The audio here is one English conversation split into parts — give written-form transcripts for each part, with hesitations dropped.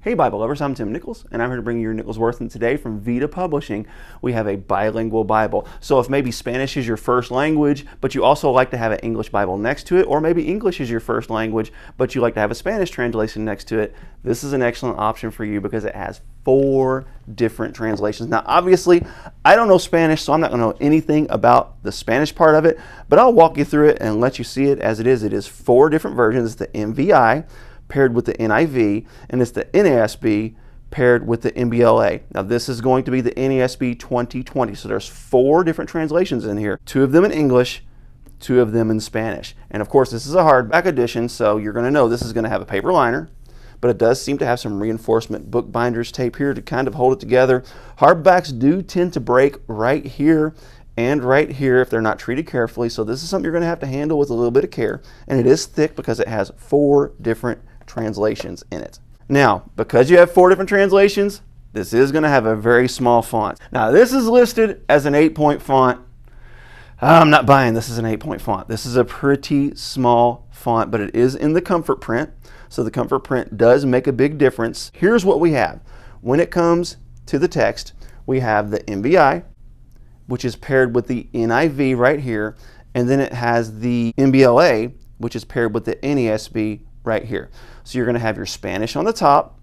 Hey Bible lovers, I'm Tim Nichols, and I'm here to bring you your Nichols Worth. And today from Vita Publishing, we have a bilingual Bible. So if maybe Spanish is your first language, but you also like to have an English Bible next to it, or maybe English is your first language, but you like to have a Spanish translation next to it, this is an excellent option for you because it has 4 different translations. Now obviously, I don't know Spanish, so I'm not going to know anything about the Spanish part of it, but I'll walk you through it and let you see it as it is. It is 4 different versions. It's the MVI, paired with the NIV, and it's the NASB paired with the MBLA. Now this is going to be the NASB 2020. So there's 4 different translations in here, 2 of them in English, 2 of them in Spanish. And of course this is a hardback edition, so you're going to know this is going to have a paper liner, but it does seem to have some reinforcement bookbinders tape here to kind of hold it together. Hardbacks do tend to break right here and right here if they're not treated carefully, so this is something you're going to have to handle with a little bit of care. And it is thick because it has 4 different translations in it. Now, because you have 4 different translations, this is going to have a very small font. Now, this is listed as an 8-point font. I'm not buying this as an 8-point font. This is a pretty small font, but it is in the comfort print. So the comfort print does make a big difference. Here's what we have. When it comes to the text, we have the MVI, which is paired with the NIV right here, and then it has the MBLA, which is paired with the NASB right here. So you're going to have your Spanish on the top,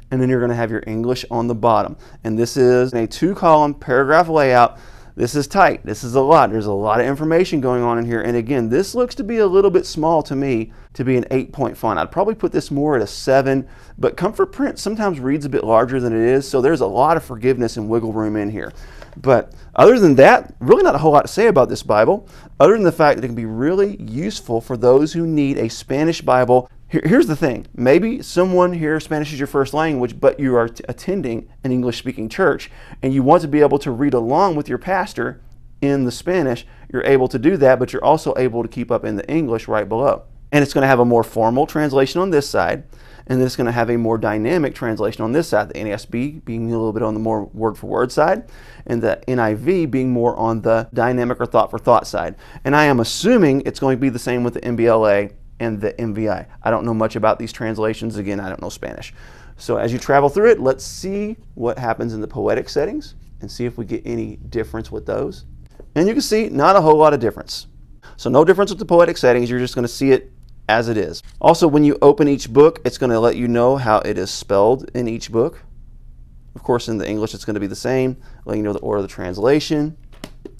and then you're going to have your English on the bottom. And this is a 2-column paragraph layout. This is tight. This is a lot. There's a lot of information going on in here. And again, this looks to be a little bit small to me to be an 8-point font. I'd probably put this more at a 7, but comfort print sometimes reads a bit larger than it is. So there's a lot of forgiveness and wiggle room in here. But other than that, really not a whole lot to say about this Bible, other than the fact that it can be really useful for those who need a Spanish Bible. Here's the thing. Maybe someone here, Spanish is your first language, but you are attending an English-speaking church, and you want to be able to read along with your pastor in the Spanish. You're able to do that, but you're also able to keep up in the English right below. And it's going to have a more formal translation on this side, and then it's going to have a more dynamic translation on this side, the NASB being a little bit on the more word-for-word side, and the NIV being more on the dynamic or thought-for-thought side. And I am assuming it's going to be the same with the MBLA and the MVI. I don't know much about these translations. Again, I don't know Spanish. So as you travel through it, let's see what happens in the poetic settings and see if we get any difference with those. And you can see not a whole lot of difference. So no difference with the poetic settings. You're just going to see it as it is. Also, when you open each book, it's going to let you know how it is spelled in each book. Of course, in the English, it's going to be the same, letting you know the order of the translation,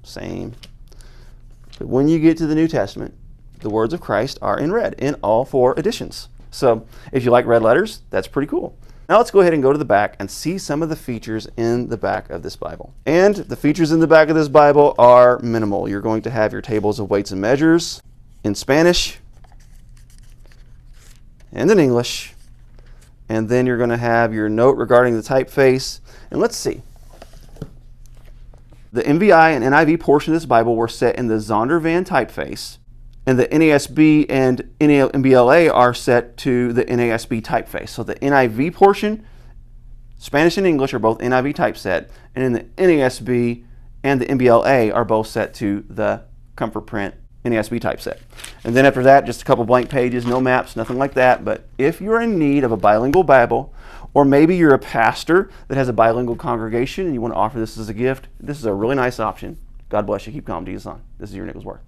same. But when you get to the New Testament, the words of Christ are in red in all 4 editions. So if you like red letters, that's pretty cool. Now let's go ahead and go to the back and see some of the features in the back of this Bible. And the features in the back of this Bible are minimal. You're going to have your tables of weights and measures in Spanish and in English. And then you're going to have your note regarding the typeface. And let's see. The MVI and NIV portion of this Bible were set in the Zondervan typeface, and the NASB and MBLA are set to the NASB typeface. So the NIV portion, Spanish and English are both NIV typeset, and then the NASB and the MBLA are both set to the comfort print NASB typeset. And then after that, just a couple blank pages, no maps, nothing like that. But if you're in need of a bilingual Bible, or maybe you're a pastor that has a bilingual congregation and you want to offer this as a gift, this is a really nice option. God bless you. Keep calm, Jesus on. This is your Nichols Worth.